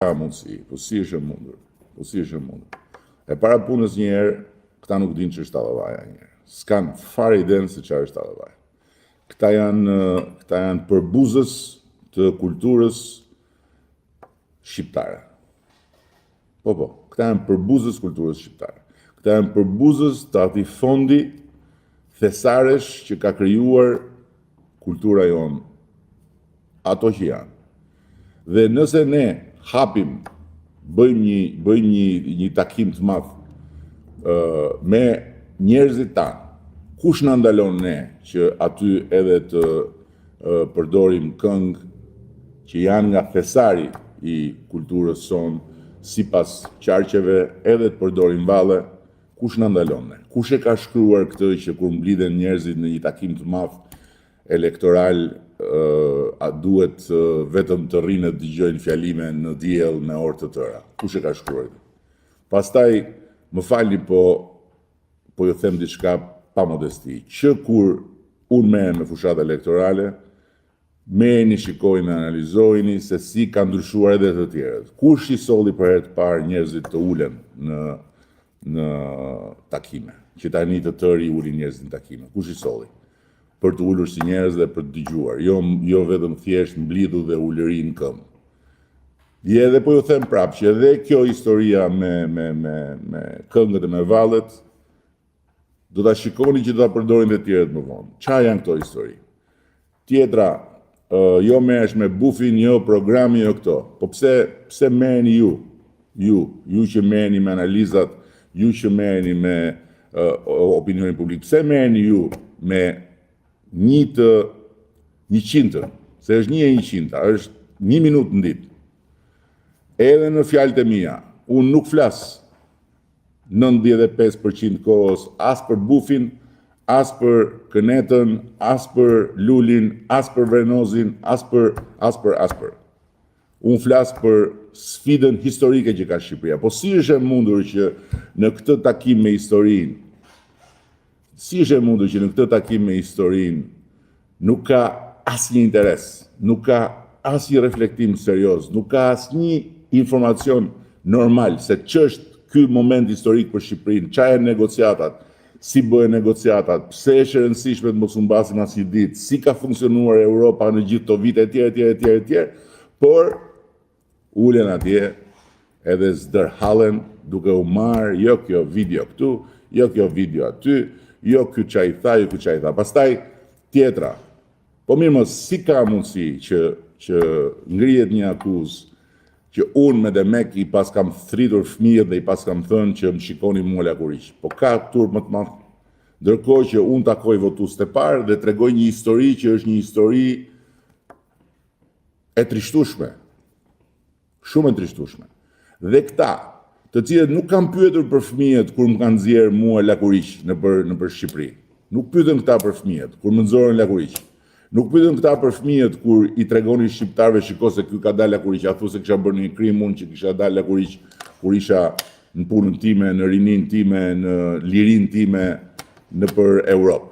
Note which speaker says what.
Speaker 1: ka mundësi, po si është e mundur. Po si është e mundur. E para punës një herë, këta nuk dinë që është Tallavaja një herë. S'kan fare idenë se çfarë është Tallavaja. Këta janë përbuzës të kulturës shqiptare. Po, këta janë përbuzës kulturës shqiptare. Këta janë përbuzës të atij fondi thesaresh që ka krijuar kultura jonë. Ato që janë. Dhe nëse ne hapim, bëjmë një takim të madh me njerëzit tanë, kush na ndalon ne që aty edhe të përdorim këngë që janë nga thesari i kulturës sonë, sipas qarqeve, edhe të përdorim valle, kush na ndalon ne? Kush e ka shkruar këtë që kur mblidhen njerëzit në një takim të madh elektoral, a duhet vetëm të rrinë të dëgjojnë fjalime në diell me orë të tëra? Kush e ka shkruar? Pastaj, më falni, po ju them diçka pa modesti, që kur unë merrem me fushat elektorale, merrni, shikojni, analizojni se si ka ndryshuar edhe të tjerët. Kush i solli për herë të parë njerëzit të ulen në takime? Që tani të tërë i ulin njerëzit në takime. Kush i solli? Për të ulur si njerëz dhe për të dëgjuar, jo vetëm thjesht mblidhu dhe ulëri në këmbë. Edhe po ju them prapë që edhe kjo historia me këngët e me vallet, do ta shikoni që do ta përdorin dhe tjerët më vonë. Çfarë janë këto histori? Tjetra, jo merresh me bufin, jo programi, jo këto. Po pse merreni ju që merreni me analizat, ju që merreni me opinionin publik, pse merreni ju me 100, se është 1/100, është 1 minutë në ditë. Edhe në fjalët e mia, unë nuk flas 95% kohës as për bufin, as për kënetën, as për lulin, as për venozin, as për. Unë flas për sfidën historike që ka Shqipëria. Po si është e mundur që në këtë takim me historinë, nuk ka asnjë interes, nuk ka asnjë reflektim serioz, nuk ka asnjë informacion normal se ç'është ky moment historik për Shqipërinë, çfarë janë negociatat, si bëhen negociatat, pse është e rëndësishme të mos u mbasin asnjë ditë, si ka funksionuar Europa në gjithë këto vite etj, por ulen atje edhe zdërhallen duke u marrë jo kjo video këtu, jo kjo video aty, jo ky çaj tha, jo ky çaj tha. Pastaj tjetra. Po mirë mos, si ka mundësi që ngrihet një akuzë që unë me Demek i pas kam thritur fëmijët dhe i pas kam thënë që më shikoni mua lakuriq. Po ka turp më të madh. Ndërkohë që unë takoj votuesit e parë dhe tregoj një histori që është një histori e trishtueshme. Shumë e trishtueshme. Dhe këta, të cilët nuk kanë pyetur për fëmijët kur më kanë nxjerrë mua lakuriq nëpër Shqipëri. Nuk pyetën këta për fëmijët kur më nxorën lakuriq. Nuk pyetën këta për fëmijët kur i tregonin shqiptarëve shiko se ky ka dalë lakuriq, a thu se kisha bërë një krim unë që kisha dalë lakuriq kur isha në punën time, në rinin time, në lirin time nëpër Europë.